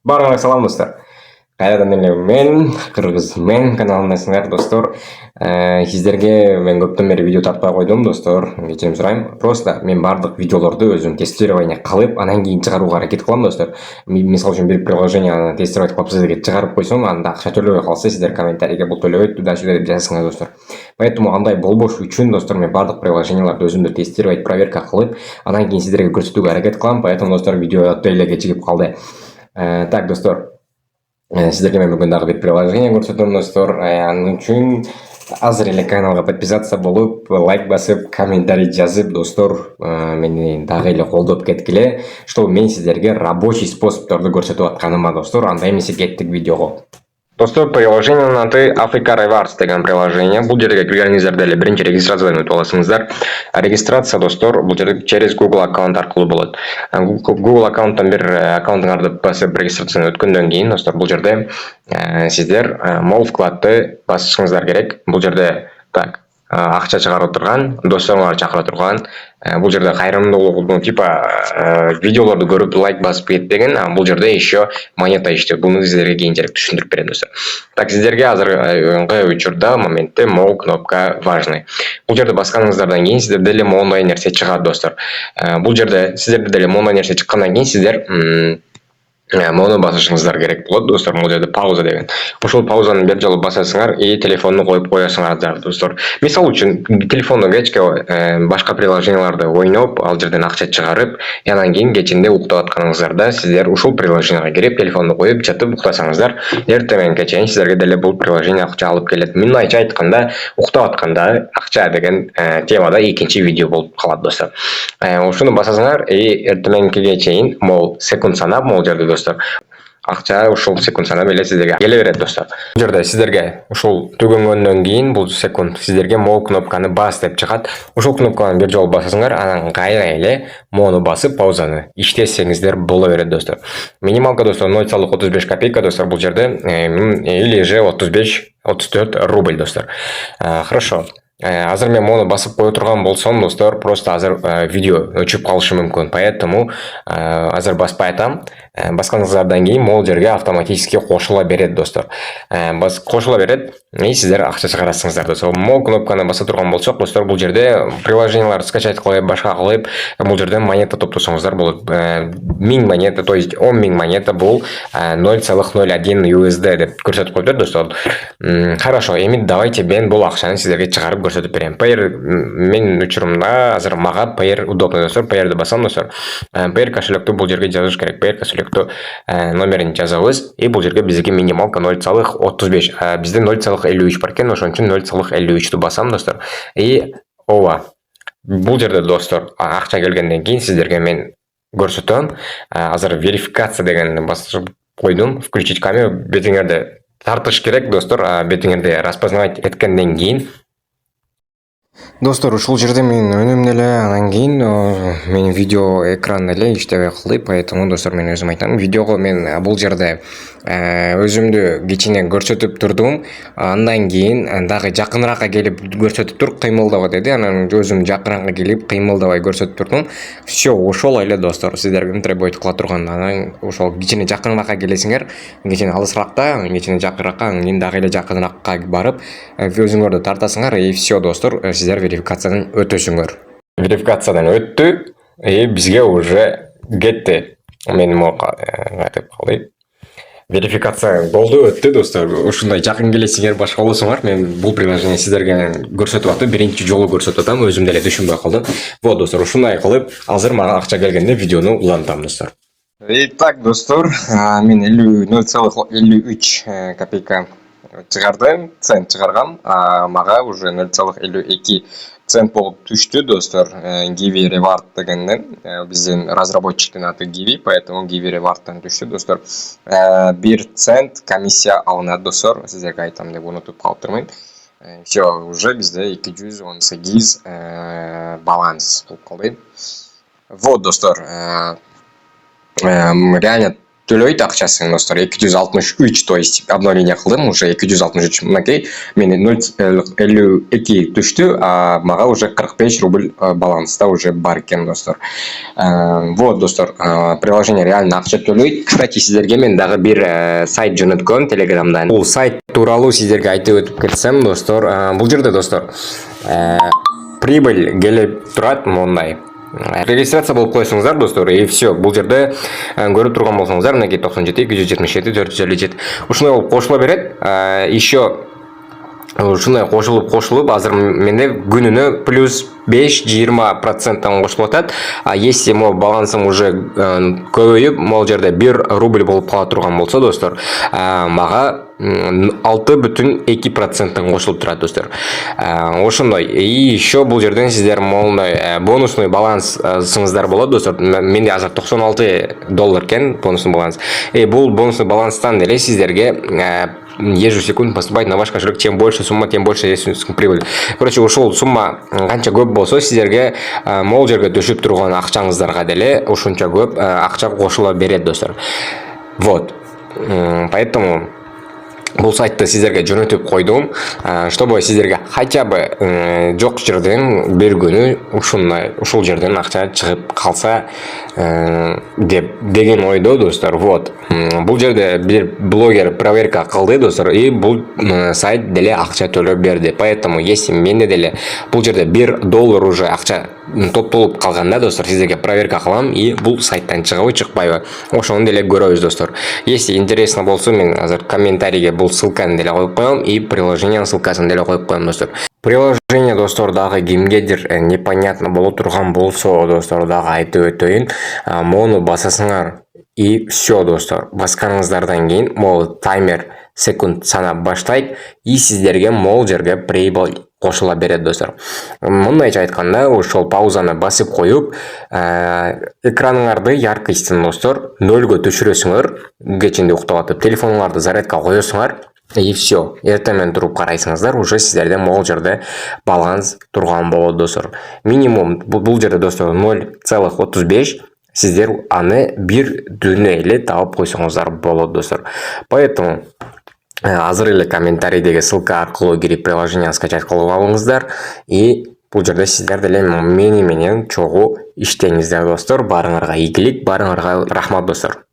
Барлығыңа салам достар. Қайрадан эле мен Кыргыз мен каналындасыңар достор. Сиздерге мен көптөн бери видео тартпай койдум достор. Кечирим сурайм. Просто мен бардык видеолорду өзүм тестирование кылып, анан кийин чыгарууга аракет кылам достор. Мисалы үчүн бир приложениени тестировать кылып сиздерге чыгарып койсом, анда акча төлөбөй калса, сиздер комментарийге бул төлөбөйт туда-сюда деп жазасыңар достор. Поэтому андай болбош үчүн достор мен бардык приложенияларды өзүмдө тестировать, проверка кылып, анан кийин сиздерге көрсөтүүгө аракет кылам. Поэтому достор видео өтө эле кечигип калды. Так достор, сиздерге мен бүгүн дагы бир приложение көрсөтөм достор. Анын үчүн азыр эле каналга подписаться болуп, лайк басып, комментарий жазып достор, мени дагы эле колдоп кеткиле. Чтобы мен сиздерге рабочий способторду көрсөтүп атканыма достор. Анда эмесе кеттик видеого. Достор, приложениянын аты Africa Rewards деген приложение. Бул жерге киргениңиздерде эле биринчи регистрацияны өтүп аласыңыздар. Регистрация достор бул жерде через Google аккаунт аркылуу болот. Google аккаунттан бир аккаунтуңарды басып регистрацияны өткөндөн кийин достор бул жерде сиздер мол вкладты басышыңыздар керек. Бул жерде так акча чыгарып турган, досторуңарды чакыра турган, бул жерде кайрымдуулукту типа видеолорду көрүп лайк басып кетпеген, бул жерде еще монета иштеп. Буну сиздерге кийинчерээк түшүндүрүп берем достор. Так, сиздерге азыркы учурда моментте мол кнопка важный. Бул жерде басканыңыздардан кийин сиздерде эле моундай нерсе чыгат достор. Бул жерде сиздерде деле моундай нерсе чыккандан кийин сиздер моуну басышыңыздар керек болот достор. Бул жерде пауза деген. Ошол паузаны бир жолу басасыңар и телефонду коюп коесуңар достор. Мисалы үчүн телефонду кечке башка приложенияларды ойноп, ал жерден акча чыгарып, анан кийин кечинде уктап атканыңыздарда сиздер ушул приложенияга кирип, телефонду коюп, жатып уктасаңыздар, эртеңге чейин сиздерге деле бул приложение акча алып келет. Мындайча айтканда, уктап атканда акча деген темада экинчи видео болуп калат достор. Ушуну басасыңар и эртеңге чейин мол секунд санап, мол жерде достор акча ушул секунд санап эле сиздерге келе берет достор. Бул жерде сиздерге ушул түгөнгөндөн кийин бул секунд сиздерге мол кнопканы бас деп чыгат. Ушул кнопканы бир жолу басасыңар, анан кайра эле моуну басып паузаны иштетсеңиздер боло берет достор. Минималка достор 0,35 копейка достор бул жерде, или же 35-34 рубль достор. Хорошо. Азыр мен моуну басып кое турган болсом достор, просто азыр видео өчүп калышы мүмкүн. Поэтому азыр баспай атам. Басканыңыздардан кийин могул жерге автоматически кошула берет достор. Кошула берет и сиздер акча чыгарасыңыздар достор. Мол кнопканы баса турган болсок достор, бул жерде приложенияларды скачать кылып, башка кылып, бул жерден монета топтосоңуздар болот. 1000 монета, то есть 10 000 монета бул 0,01 USD деп көрсөтүп коюптур достор. Хорошо, эми давайте мен бул акчаны сиздерге чыгарып көрсөтүп берем. Payer менин учурумда азыр мага Payer удобно достор. Payerди басам достор. Payer кошелекту бул жерге жазыш керек. Payer кошелекту номерин жазабыз и бул жерге биздики минималка 0,35. Бизде 0,53 бар экен, ошон үчүн 0,53ту басам достор. И ооба. Бул жерде достор акча келгенден кийин сиздерге мен көрсөтөм. Азыр верификация дегенди басып койдум. Включить камеру, бетиңерде тартыш керек достор. Бетиңерде распознавать эткенден кийин достор, ушул жерде менин өнүм эле, анан кийин менин видео экран эле иштебей калды. Поэтому достор, мен өзүм айтам, видеого мен бул жерде өзүмдү кичине көрсөтүп турдум. Андан кийин дагы жакыныраакка келип көрсөтүп тур, кыймылдабы деди. Анан өзүм жакыныраакка келип кыймылдабай көрсөтүп турдум. Все, ошол эле достор, сиздерге требовать кыла турган. Анан ошол кичине жакыныраакка келесиңер, кичине алысыраакта, кичине жакыныраакка, кийин дагы эле жакыныраакка барып, өзүңөрдү тартасыңар и все достор, сиздер верификациядан өтөсүңөр. Верификациядан өттү и бизге уже кетти. Мен кайтып калды. Верификация болду, өттү достор. Ушундай жакын келесиңер, башка болсоңор, мен бул приложение сиздерге көрсөтүп атам, биринчи жолу көрсөтүп атам, өзүм деле түшүнбөй калдым. Вот достор, ушундай кылып, азыр мага акча келгенде видеону улантам достор. Итак, достор, мен 0,53 копейка чыгардым, цент чыгаргам, мага уже 0,52 цент болуп түштү достор. Givi Reward дегенден, биздин разработчиктин аты Givi, поэтому Givi Reward'дан түштү достор. 1 цент комиссия алынат достор, сиздерге айтам деп унутуп калыптырмын. Все, уже бизде 218 баланс болуп калды. Вот достор, реально төлөйт акчасын достор 263, то есть обновление кылдым, уже 263. Мынакей менин 0,52 түштү, а мага уже 45 рубль баланста уже бар экен достор. Вот достор, приложение реально акча төлөйт. Кстати, сиздерге мен дагы бир сайт жөнөткөм Телеграмдан. Бул сайт тууралуу сиздерге айтып өтүп кетсем достор, бул жерде достор прибыль келип турат мондай. Регистрация болуп койсоңуздар достор, и все. Бул жерде көрүп турган болсоңуздар, мынакей 97 277 457. Ушундай болуп кошула берет. Еще ушундай кошулуп азыр менде күнүнө плюс 5-20% кошулуп атат. А если могу балансым уже көбөйүп, могул жерде 1 рубль болуп кала турган болсо достор, мага 6,2% кошулуп турат достор. Ошондой. И еще бул жерден сиздер мондай бонусный балансыңыздар болот достор. Менде азыр $96 экен бонусный баланс. Бул бонусный баланстан деле сиздерге ежесекунд поступать на ваш кошелек. Чем больше сумма, тем больше есть прибыль. Короче, ушул сумма канча көп болсо, сиздерге могул жерге түшүп турган акчаңыздарга деле ушунча көп акча кошула берет достор. Вот. Поэтому бул сайтты сиздерге жөнөтүп койдум, чтобы сиздерге хотя бы жок жерден бир күнү ушул жерден акча чыгып калса деген ойдо достор. Вот. Бул жерде бир блогер проверка кылды достор, и бул сайт деле акча төлөп берди. Поэтому если менде деле бул жерде $1 уже акча топтолуп калганда достор, сиздерге проверка кылам, и бул сайттан чыгабы чыкпайбы, ошону деле көрөбүз достор. Если интересно болсо, мен азыр комментарийге бул ссылканы деле коюп коем, и приложениянын ссылкасын деле коюп коем достор. Приложение достор дагы кимгедир непонятно боло турган болсо достор, дагы айтып өтөйүн. Мону басасыңар, и все достор. Басканыңыздардан кийин могул таймер секунд санап баштайт, и сиздерге могул жерге прибыль кошула берет достор. Мындайча айтканда, ошол паузаны басып коюп, экраныңарды яркостьтен достор 0-га түшүрөсүңөр, кечинде уктап атып, телефонуңарды зарядка коесуңар, и все. Эртең туруп карайсыңыздар, уже сиздерде могул жерде баланс турган болот достор. Минимум бул жерде достор 0,35, сиздер аны бир дүнө эле таап койсоңуздар болот достор. Поэтому азыр эле комментарийдеги ссылка аркылуу кирип приложение скачать кылып алыңыздар, и бул жерде сиздер деле мени менен чогуу иштеңиздер достор. Барыңарга ийгилик, барыңарга рахмат достор.